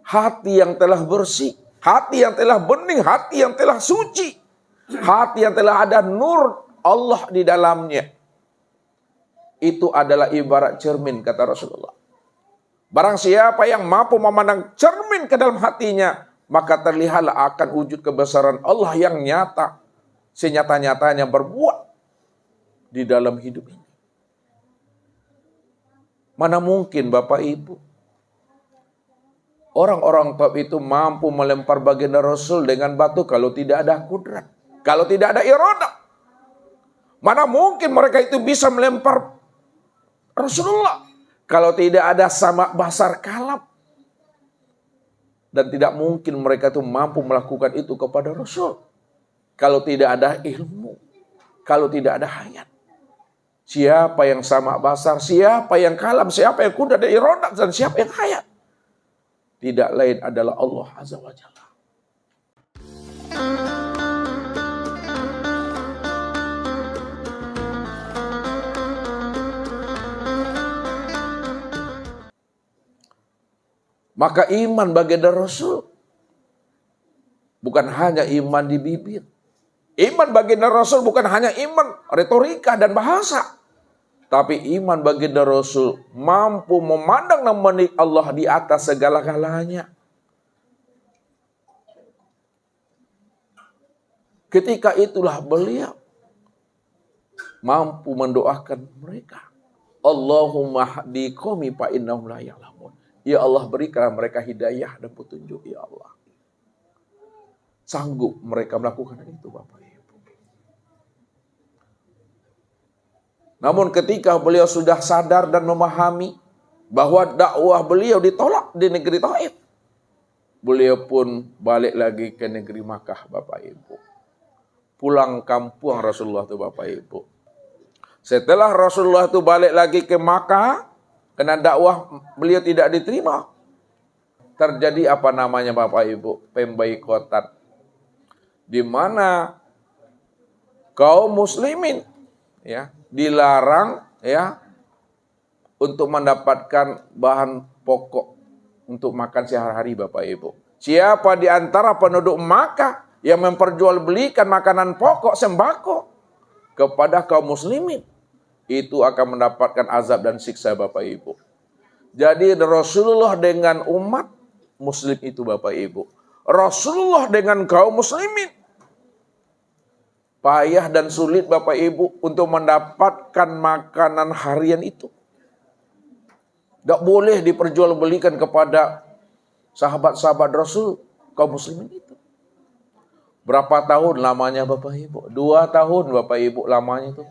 hati yang telah bersih, hati yang telah bening, hati yang telah suci, hati yang telah ada nur Allah di dalamnya. Itu adalah ibarat cermin, kata Rasulullah. Barang siapa yang mampu memandang cermin ke dalam hatinya, maka terlihatlah akan wujud kebesaran Allah yang nyata, senyata-nyatanya berbuat di dalam hidup ini. Mana mungkin Bapak Ibu, orang-orang top itu mampu melempar baginda Rasul dengan batu kalau tidak ada kudrat, kalau tidak ada iradah. Mana mungkin mereka itu bisa melempar Rasulullah kalau tidak ada samak basar kalab. Dan tidak mungkin mereka itu mampu melakukan itu kepada Rasul kalau tidak ada ilmu, kalau tidak ada hayat. Siapa yang samak basar, siapa yang kalab, siapa yang kudrat dan iradah, dan siapa yang hayat? Tidak lain adalah Allah Azza wa Jalla. Maka iman baginda Rasul bukan hanya iman di bibir. Iman baginda Rasul bukan hanya iman retorika dan bahasa. Tapi iman baginda Rasul mampu memandang nama Allah di atas segala-galanya. Ketika itulah beliau mampu mendoakan mereka. Allahumma hdi qaumi fa innahum la ya'lamun. Ya Allah, berikan mereka hidayah dan petunjuk, ya Allah. Sanggup mereka melakukan itu, Bapak Ibu. Namun ketika beliau sudah sadar dan memahami bahwa dakwah beliau ditolak di negeri Taif, beliau pun balik lagi ke negeri Makkah, Bapak Ibu. Pulang kampung Rasulullah itu, Bapak Ibu. Setelah Rasulullah itu balik lagi ke Makkah, karena dakwah beliau tidak diterima, terjadi apa namanya Bapak Ibu? Pemboikotan. Di mana kaum muslimin ya dilarang ya untuk mendapatkan bahan pokok untuk makan sehari-hari, Bapak Ibu. Siapa di antara penduduk Makkah yang memperjualbelikan makanan pokok sembako kepada kaum muslimin, itu akan mendapatkan azab dan siksa, Bapak Ibu. Jadi Rasulullah dengan umat muslim itu, Bapak Ibu, Rasulullah dengan kaum muslimin, payah dan sulit, Bapak Ibu, untuk mendapatkan makanan harian itu. Tidak boleh diperjualbelikan kepada sahabat-sahabat Rasul, kaum muslimin itu. Berapa tahun lamanya, Bapak Ibu? 2 tahun, Bapak Ibu, lamanya itu.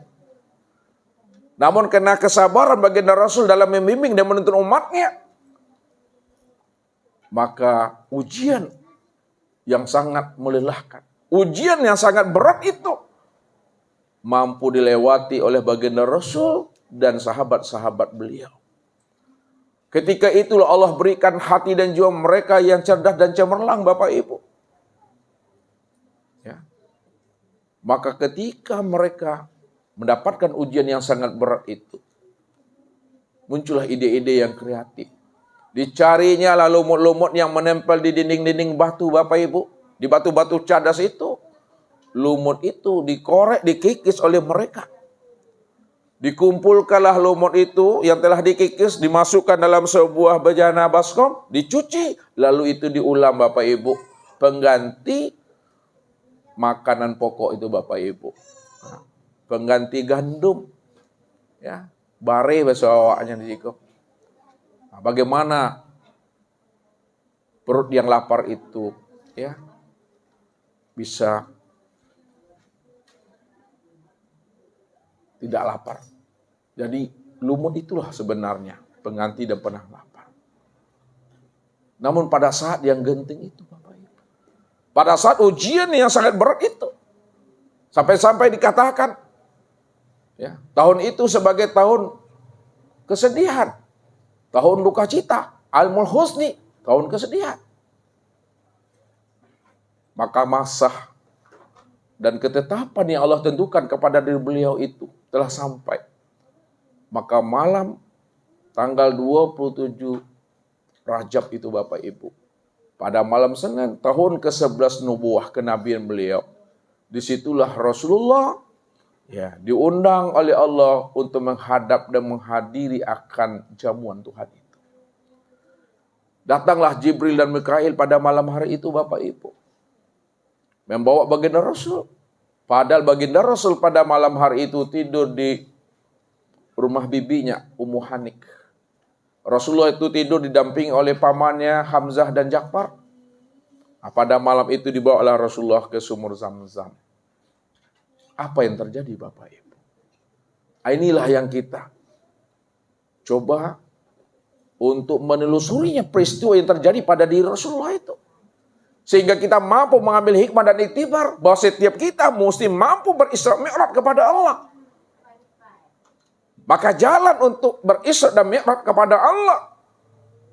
Namun karena kesabaran baginda Rasul dalam membimbing dan menuntun umatnya, maka ujian yang sangat melelahkan, ujian yang sangat berat itu mampu dilewati oleh baginda Rasul dan sahabat-sahabat beliau. Ketika itulah Allah berikan hati dan jiwa mereka yang cerdas dan cemerlang, Bapak Ibu. Ya. Maka ketika mereka mendapatkan ujian yang sangat berat itu, muncullah ide-ide yang kreatif. Dicarinya lah lumut-lumut yang menempel di dinding-dinding batu, Bapak Ibu. Di batu-batu cadas itu, lumut itu dikorek, dikikis oleh mereka. Dikumpulkanlah lumut itu yang telah dikikis, dimasukkan dalam sebuah bejana baskom, dicuci, lalu itu diulam, Bapak Ibu. Pengganti makanan pokok itu, Bapak Ibu. Pengganti gandum, ya, bare bahasa awaknya di situ. Nah, bagaimana perut yang lapar itu, ya, bisa tidak lapar? Jadi lumut itulah sebenarnya pengganti dan penang lapar. Namun pada saat yang genting itu, Bapak Ibu, pada saat ujian yang sangat berat itu, sampai-sampai dikatakan, ya, tahun itu sebagai tahun kesedihan, tahun duka cita, Amul Husni, tahun kesedihan. Maka masa dan ketetapan yang Allah tentukan kepada diri beliau itu telah sampai. Maka malam tanggal 27 Rajab itu, Bapak Ibu, pada malam Senin tahun ke-11 nubuah kenabian beliau. Disitulah Rasulullah diundang oleh Allah untuk menghadap dan menghadiri akan jamuan Tuhan itu. Datanglah Jibril dan Mikail pada malam hari itu, Bapak Ibu, membawa baginda Rasul. Padahal baginda Rasul pada malam hari itu tidur di rumah bibinya, Ummu Hanik. Rasulullah itu tidur didampingi oleh pamannya Hamzah dan Ja'far. Pada malam itu dibawalah Rasulullah ke sumur Zam-Zam. Apa yang terjadi, Bapak Ibu? Inilah yang kita coba untuk menelusurinya peristiwa yang terjadi pada diri Rasulullah itu. Sehingga kita mampu mengambil hikmah dan iktibar bahwa setiap kita mesti mampu berisra mi'raj kepada Allah. Maka jalan untuk berisra dan mi'raj kepada Allah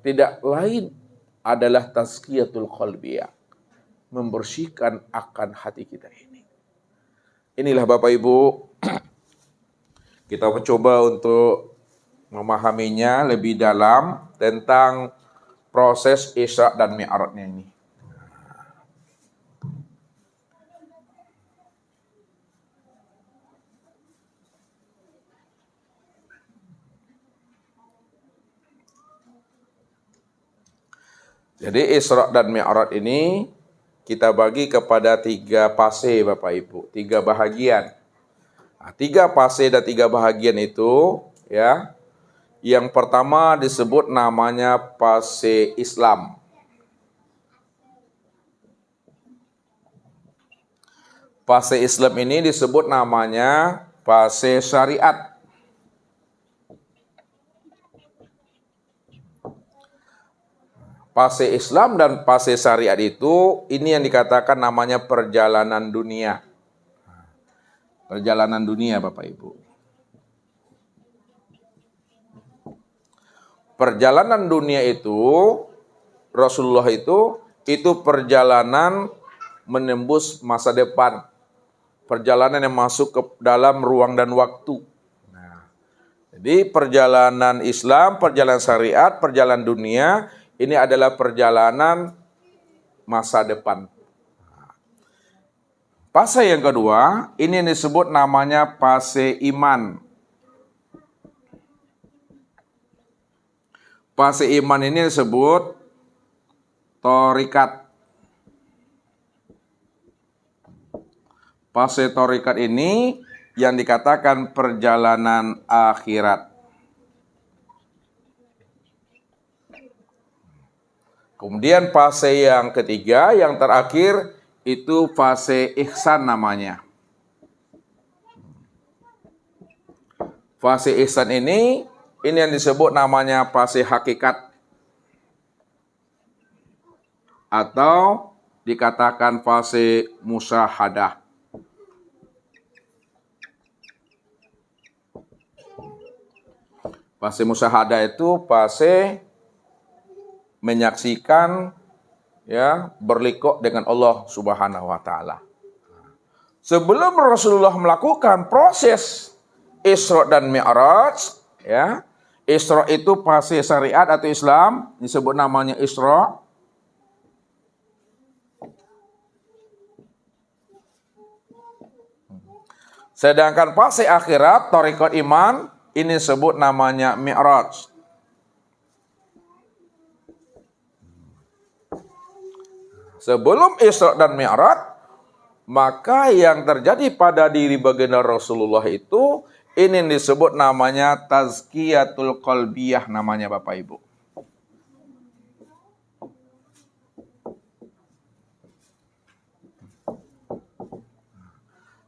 tidak lain adalah tazkiyatul qalbiyah, membersihkan akan hati kita ini. Inilah Bapak Ibu, kita mencoba untuk memahaminya lebih dalam tentang proses Isra dan Mi'rajnya ini. Jadi Isra dan Mi'raj ini kita bagi kepada 3 fase, Bapak Ibu, 3 bahagian. Nah, 3 fase dan 3 bahagian itu yang pertama disebut namanya fase Islam. Fase Islam ini disebut namanya fase syariat. Fase Islam dan fase syariat itu, ini yang dikatakan namanya perjalanan dunia. Perjalanan dunia, Bapak Ibu. Perjalanan dunia itu, Rasulullah itu perjalanan menembus masa depan. Perjalanan yang masuk ke dalam ruang dan waktu. Nah, jadi perjalanan Islam, perjalanan syariat, perjalanan dunia, ini adalah perjalanan masa depan. Fase yang kedua, ini yang disebut namanya fase iman. Fase iman ini disebut thorikat. Fase thorikat ini yang dikatakan perjalanan akhirat. Kemudian fase yang ketiga, yang terakhir, itu fase ihsan namanya. Fase ihsan ini yang disebut namanya fase hakikat. Atau dikatakan fase musyahadah. Fase musyahadah itu fase menyaksikan berlikok dengan Allah Subhanahu wa taala. Sebelum Rasulullah melakukan proses Isra dan Mi'raj, Isra itu fase syariat atau Islam, disebut namanya Isra. Sedangkan fase akhirat, thariqat iman, ini disebut namanya Mi'raj. Sebelum Isra dan Mi'raj, maka yang terjadi pada diri baginda Rasulullah itu, ini disebut namanya tazkiyatul qalbiyah namanya, Bapak Ibu.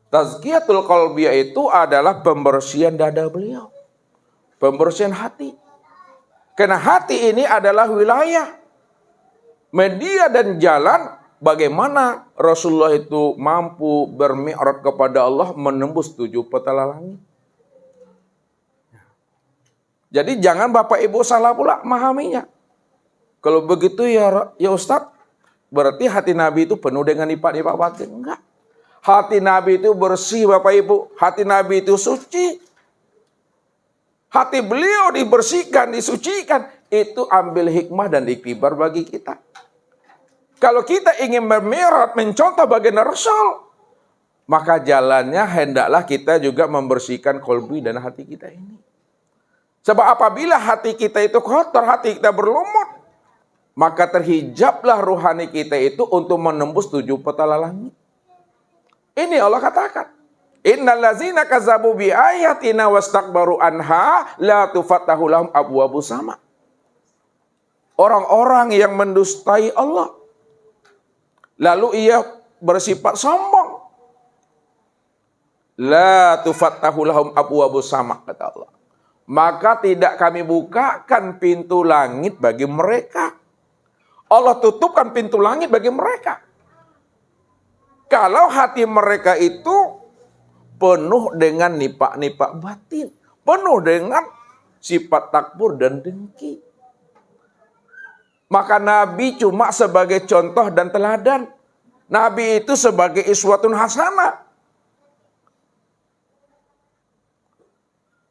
Tazkiyatul qalbiyah itu adalah pembersihan dada beliau. Pembersihan hati. Karena hati ini adalah wilayah, media dan jalan bagaimana Rasulullah itu mampu bermi'raj kepada Allah menembus 7 petala langit. Jadi jangan Bapak Ibu salah pula memahaminya. Kalau begitu ya Ustadz, berarti hati Nabi itu penuh dengan nifaq-nifaq batin. Enggak. Hati Nabi itu bersih, Bapak Ibu. Hati Nabi itu suci. Hati beliau dibersihkan, disucikan. Itu ambil hikmah dan iktibar bagi kita. Kalau kita ingin bermi'raj, mencontoh baginda Rasul, maka jalannya hendaklah kita juga membersihkan kolbu dan hati kita ini. Sebab apabila hati kita itu kotor, hati kita berlumut, maka terhijablah rohani kita itu untuk menembus 7 petala langit. Ini Allah katakan, innal ladzina kazzabu bi ayatina wastakbaru anha la tufattahu lahum abwabus sama. Orang-orang yang mendustai Allah, lalu ia bersifat sombong, la tufattahu lahum abwabus sama, kata Allah. Maka tidak kami bukakan pintu langit bagi mereka. Allah tutupkan pintu langit bagi mereka. Kalau hati mereka itu penuh dengan nipak-nipak batin, penuh dengan sifat takbur dan dengki. Maka Nabi cuma sebagai contoh dan teladan. Nabi itu sebagai iswatun hasanah.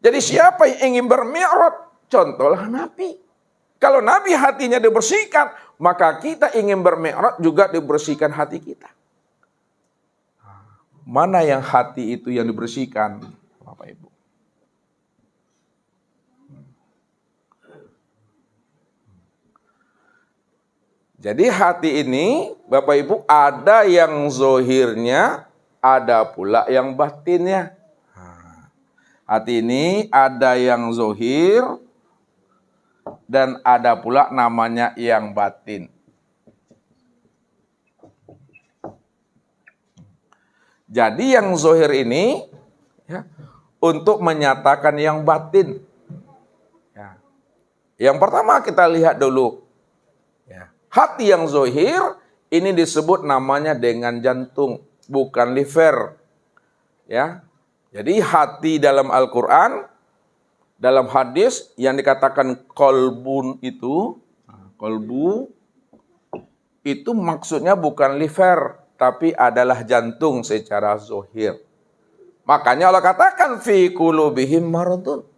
Jadi siapa yang ingin bermi'raj, contohlah Nabi. Kalau Nabi hatinya dibersihkan, maka kita ingin bermi'raj juga dibersihkan hati kita. Mana yang hati itu yang dibersihkan, Bapak Ibu? Jadi hati ini, Bapak Ibu, ada yang zohirnya, ada pula yang batinnya. Hati ini ada yang zohir, dan ada pula namanya yang batin. Jadi yang zohir ini ya, untuk menyatakan yang batin. Ya. Yang pertama kita lihat dulu. Ya. Hati yang zohir ini disebut namanya dengan jantung, bukan liver. Ya. Jadi hati dalam Al-Quran, dalam hadis yang dikatakan kolbun itu, kolbu itu maksudnya bukan liver, tapi adalah jantung secara zohir. Makanya Allah katakan fi qulubihim maradun,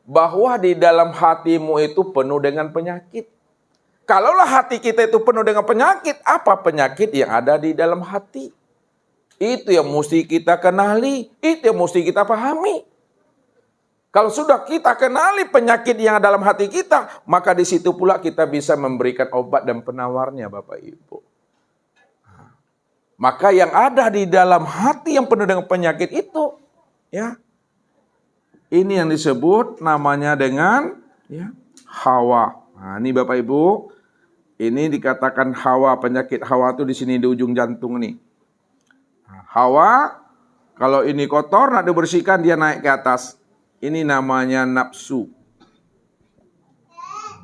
bahwa di dalam hatimu itu penuh dengan penyakit. Kalaulah hati kita itu penuh dengan penyakit, apa penyakit yang ada di dalam hati? Itu yang mesti kita kenali, itu yang mesti kita pahami. Kalau sudah kita kenali penyakit yang ada dalam hati kita, maka di situ pula kita bisa memberikan obat dan penawarnya, Bapak Ibu. Maka yang ada di dalam hati yang penuh dengan penyakit itu, ya, ini yang disebut namanya dengan ya, hawa. Nah, ini Bapak Ibu, ini dikatakan hawa, penyakit hawa itu di sini di ujung jantung nih. Hawa, kalau ini kotor, nak dibersihkan, dia naik ke atas. Ini namanya nafsu.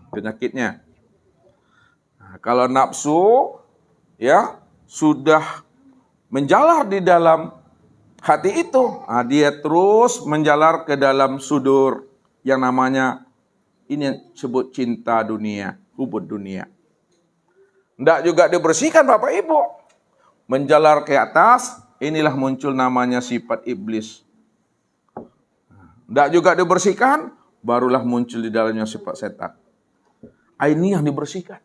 Penyakitnya. Nah, kalau nafsu, ya, sudah menjalar di dalam hati itu. Nah, dia terus menjalar ke dalam sudur. Yang namanya, ini disebut cinta dunia, hubud dunia. Tidak juga dibersihkan Bapak Ibu. Menjalar ke atas, inilah muncul namanya sifat iblis. Tidak juga dibersihkan, barulah muncul di dalamnya sifat setan. Ini yang dibersihkan.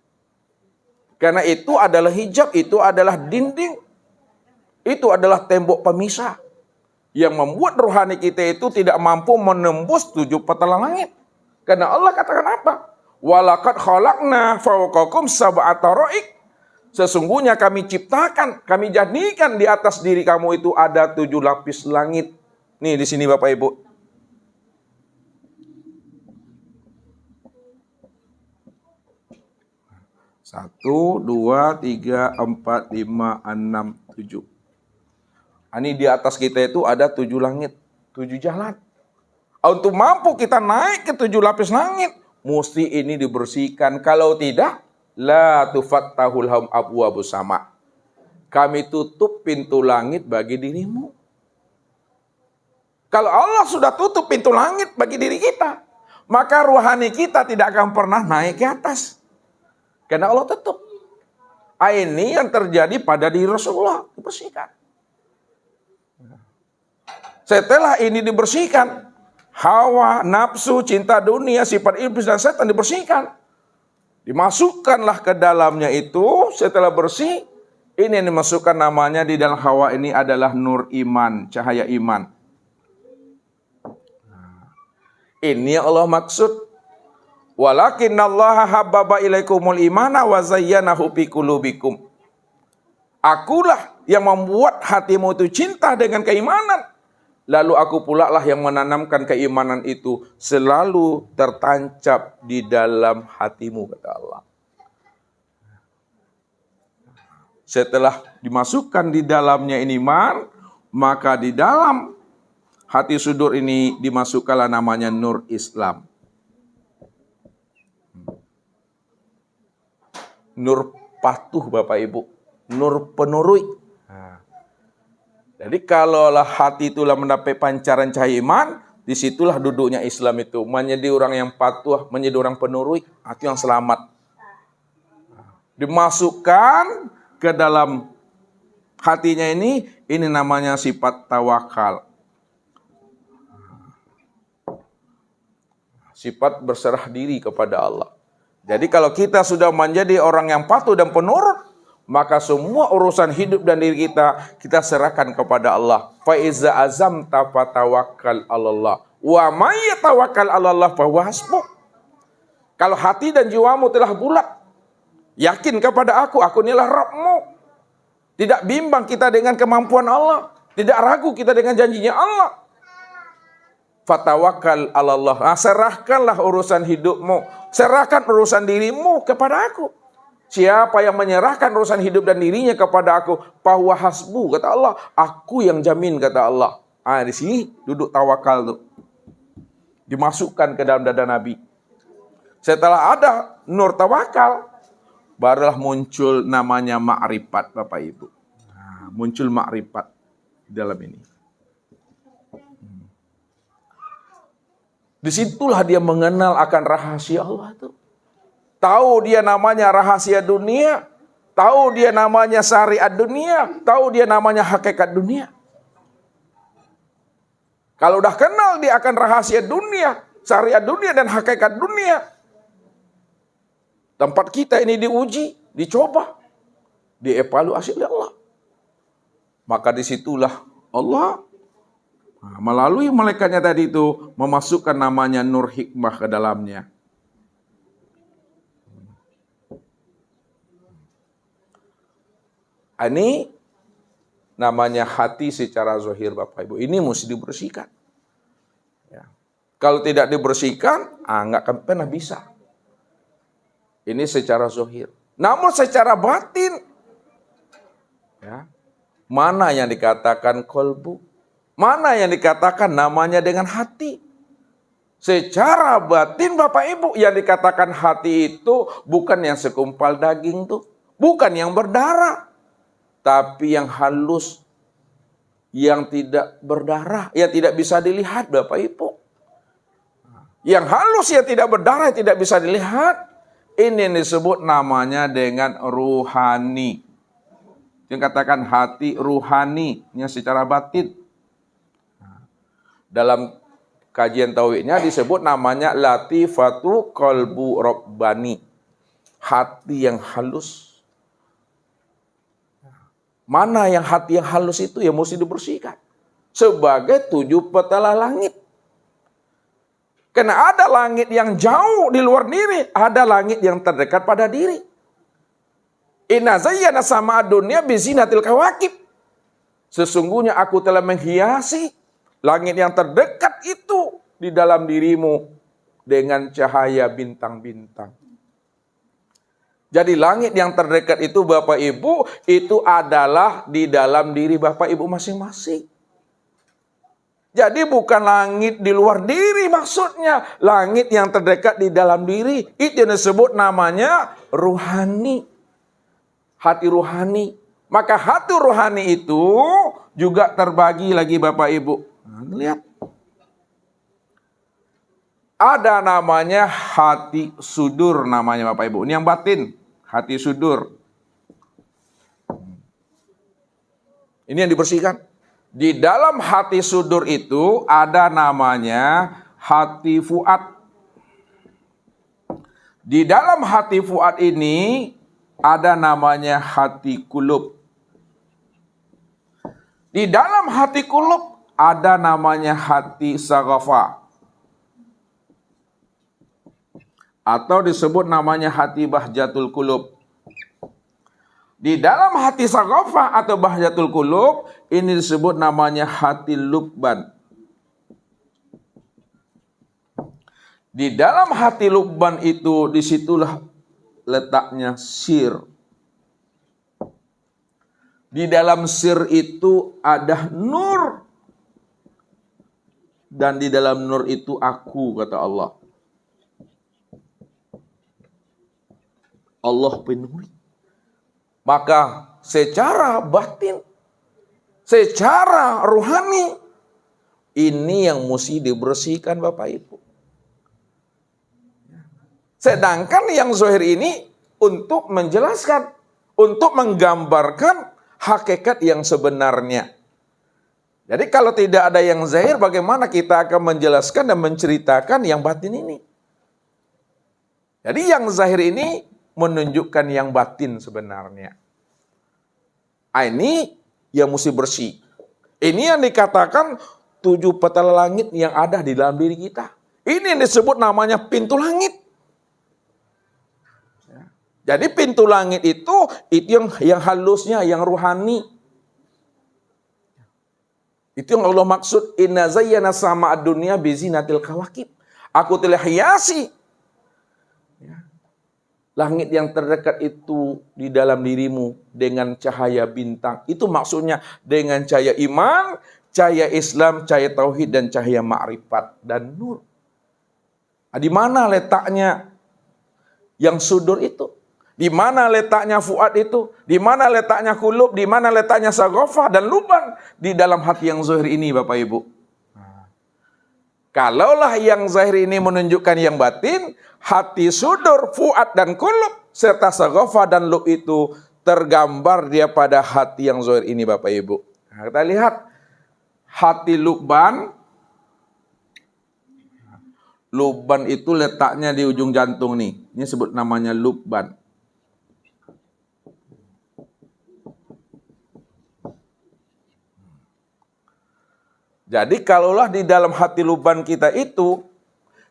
Karena itu adalah hijab, itu adalah dinding. Itu adalah tembok pemisah. Yang membuat rohani kita itu tidak mampu menembus 7 petala langit. Karena Allah katakan apa? Walaqad khalaqna fawqakum sab'a tara'iq. Sesungguhnya kami ciptakan, kami jadikan di atas diri kamu itu ada 7 lapis langit. Nih di sini Bapak Ibu. Satu, 2, 3, 4, 5, 6, 7. Ini di atas kita itu ada 7 langit, 7 jalan. Untuk mampu kita naik ke 7 lapis langit, mesti ini dibersihkan. Kalau tidak, la tufattahul lahum abwabus sama. Kami tutup pintu langit bagi dirimu. Kalau Allah sudah tutup pintu langit bagi diri kita, maka rohani kita tidak akan pernah naik ke atas. Karena Allah tutup. Ini yang terjadi pada diri Rasulullah, dibersihkan. Setelah ini dibersihkan, hawa, nafsu, cinta dunia, sifat iblis dan setan dibersihkan. Dimasukkanlah ke dalamnya itu, setelah bersih, ini yang dimasukkan namanya di dalam Hawa ini adalah nur iman, cahaya iman. Ini yang Allah maksud. Walakinnallaha habbaba ilaikumul imana wa zayyanahu fi qulubikum. Akulah yang membuat hatimu itu cinta dengan keimanan. Lalu aku pula lah yang menanamkan keimanan itu selalu tertancap di dalam hatimu, kata Allah. Setelah dimasukkan di dalamnya ini iman, maka di dalam hati sudur ini dimasukkanlah namanya nur Islam. Nur patuh Bapak Ibu, nur penurut. Jadi kalaulah hati itulah mendapat pancaran cahaya iman, disitulah duduknya Islam itu. Menjadi orang yang patuh, menjadi orang penurut, itu yang selamat. Dimasukkan ke dalam hatinya ini namanya sifat tawakal. Sifat berserah diri kepada Allah. Jadi kalau kita sudah menjadi orang yang patuh dan penurut, maka semua urusan hidup dan diri kita serahkan kepada Allah. Fa iza azamta fatawakkal 'alallah. Wa may yatawakkal 'alallah fa huwa hasbuh. Kalau hati dan jiwamu telah bulat, yakin kepada aku inilah Rabbmu. Tidak bimbang kita dengan kemampuan Allah, tidak ragu kita dengan janjinya Allah. Fatawakkal 'alallah. Serahkanlah urusan hidupmu, serahkan urusan dirimu kepada aku. Siapa yang menyerahkan urusan hidup dan dirinya kepada aku, fahuwa hasbu, kata Allah, aku yang jamin, kata Allah. Di sini duduk tawakal tuh. Dimasukkan ke dalam dada Nabi. Setelah ada nur tawakal, barulah muncul namanya ma'rifat, Bapak Ibu. Muncul ma'rifat dalam ini. Disitulah dia mengenal akan rahasia Allah tuh. Tahu dia namanya rahasia dunia, tahu dia namanya syariat dunia, tahu dia namanya hakikat dunia. Kalau udah kenal dia akan rahasia dunia, syariat dunia dan hakikat dunia, tempat kita ini diuji, dicoba, dievaluasi oleh Allah. Maka disitulah Allah melalui malaikatnya tadi itu memasukkan namanya nur hikmah ke dalamnya. Ini namanya hati secara zahir, Bapak Ibu. Ini mesti dibersihkan. Ya. Kalau tidak dibersihkan, nggak akan pernah bisa. Ini secara zahir. Namun secara batin, ya, mana yang dikatakan kolbu, mana yang dikatakan namanya dengan hati. Secara batin, Bapak Ibu, yang dikatakan hati itu bukan yang sekumpal daging tuh, bukan yang berdarah. Tapi yang halus, yang tidak berdarah, yang tidak bisa dilihat, Bapak Ibu. Yang halus, yang tidak berdarah, yang tidak bisa dilihat, ini yang disebut namanya dengan ruhani. Yang katakan hati ruhani, yang secara batin. Dalam kajian tauhidnya disebut namanya latifatu qalbu rabbani. Hati yang halus. Mana yang hati yang halus itu yang mesti dibersihkan. Sebagai 7 petala langit. Karena ada langit yang jauh di luar diri. Ada langit yang terdekat pada diri. Inna zayyana sama dunia bizinatil kawakib. Sesungguhnya aku telah menghiasi langit yang terdekat itu di dalam dirimu dengan cahaya bintang-bintang. Jadi langit yang terdekat itu Bapak Ibu, itu adalah di dalam diri Bapak Ibu masing-masing. Jadi bukan langit di luar diri maksudnya. Langit yang terdekat di dalam diri. Itu yang disebut namanya ruhani. Hati ruhani. Maka hati ruhani itu juga terbagi lagi Bapak Ibu. Lihat. Ada namanya hati sudur namanya Bapak Ibu. Ini yang batin. Hati sudur. Ini yang dibersihkan. Di dalam hati sudur itu ada namanya hati fuad. Di dalam hati fuad ini ada namanya hati kulub. Di dalam hati kulub ada namanya hati sagofa. Atau disebut namanya hati bahjatul kulub. Di dalam hati sagofa atau bahjatul kulub ini disebut namanya hati lubban. Di dalam hati lubban itu, disitulah letaknya sir. Di dalam sir itu ada nur. Dan di dalam nur itu aku, kata Allah. Allah penuri. Maka secara batin, secara rohani, ini yang mesti dibersihkan Bapak Ibu. Sedangkan yang zahir ini untuk menjelaskan, untuk menggambarkan hakikat yang sebenarnya. Jadi kalau tidak ada yang zahir, bagaimana kita akan menjelaskan dan menceritakan yang batin ini? Jadi yang zahir ini menunjukkan yang batin sebenarnya. Ini yang mesti bersih. Ini yang dikatakan 7 petala langit yang ada di dalam diri kita. Ini yang disebut namanya pintu langit. Jadi pintu langit itu yang halusnya, yang ruhani. Itu yang Allah maksud, inna zayyana sama'ad dunya bizinatil kawakib. Aku telah hiasi langit yang terdekat itu di dalam dirimu dengan cahaya bintang. Itu maksudnya dengan cahaya iman, cahaya Islam, cahaya tauhid, dan cahaya ma'rifat dan nur. Di mana letaknya yang sudur itu? Di mana letaknya fuad itu? Di mana letaknya kulub? Di mana letaknya sagofa dan lubang? Di dalam hati yang zahir ini, Bapak Ibu. Kalaulah yang zahir ini menunjukkan yang batin, hati sudur, fuad dan kulub, serta sagofa dan lub itu tergambar dia pada hati yang zahir ini, Bapak Ibu. Nah, kita lihat hati lubban. Lubban itu letaknya di ujung jantung nih. Ini sebut namanya lubban. Jadi kalaulah di dalam hati lubban kita itu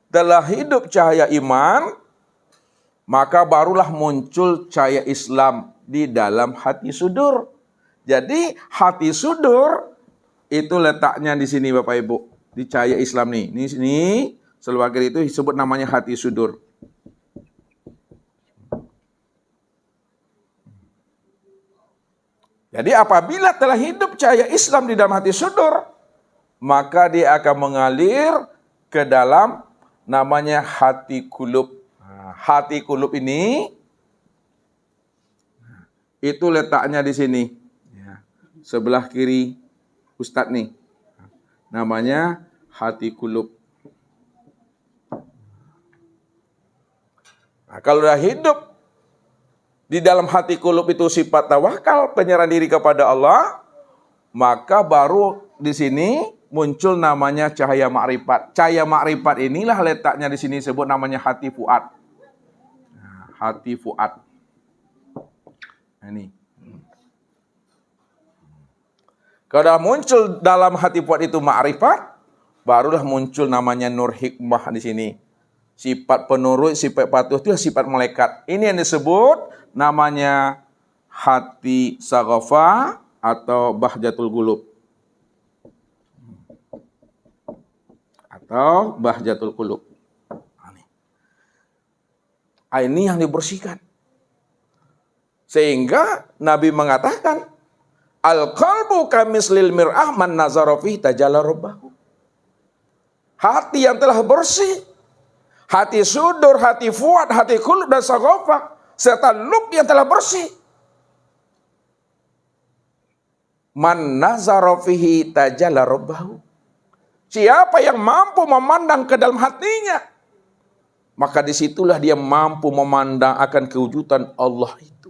telah hidup cahaya iman, maka barulah muncul cahaya Islam di dalam hati sudur. Jadi hati sudur itu letaknya di sini Bapak Ibu, di cahaya Islam nih. Ini sini sebagai itu disebut namanya hati sudur. Jadi apabila telah hidup cahaya Islam di dalam hati sudur, maka dia akan mengalir ke dalam namanya hati kulub. Hati kulub ini itu letaknya di sini. Sebelah kiri Ustadz nih. Namanya hati kulub. Nah, kalau sudah hidup di dalam hati kulub itu sifat tawakal, penyerahan diri kepada Allah, maka baru di sini muncul namanya cahaya ma'rifat. Cahaya ma'rifat inilah letaknya di sini disebut namanya hati fuad. Nah, hati fuad. Nah, ini. Kalau sudah muncul dalam hati fuad itu ma'rifat, barulah muncul namanya nur hikmah di sini. Sifat penurut, sifat patuh itu sifat malaikat. Ini yang disebut namanya hati sagofa atau bahjatul qulub. Atau bahjatul qulub. Ini yang dibersihkan. Sehingga Nabi mengatakan, al-qalbu kamislil mir'ah man nazara fihi tajalla rabbahu. Hati yang telah bersih, hati sudur, hati fuad, hati qulub dan sagofa, serta lub yang telah bersih. Man nazara fihi tajalla rabbahu. Siapa yang mampu memandang ke dalam hatinya, maka disitulah dia mampu memandang akan kewujudan Allah itu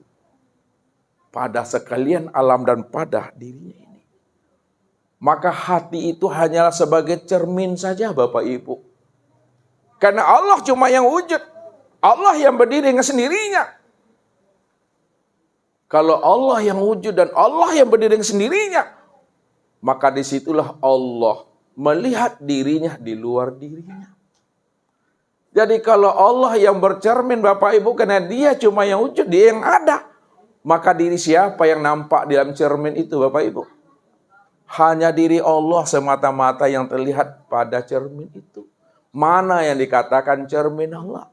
pada sekalian alam dan pada dirinya ini. Maka hati itu hanyalah sebagai cermin saja Bapak Ibu. Karena Allah cuma yang wujud. Allah yang berdiri dengan sendirinya. Kalau Allah yang wujud dan Allah yang berdiri dengan sendirinya, maka disitulah Allah melihat dirinya di luar dirinya. Jadi kalau Allah yang bercermin Bapak Ibu, karena dia cuma yang wujud, dia yang ada, maka diri siapa yang nampak di dalam cermin itu Bapak Ibu? Hanya diri Allah semata-mata yang terlihat pada cermin itu. Mana yang dikatakan cermin Allah?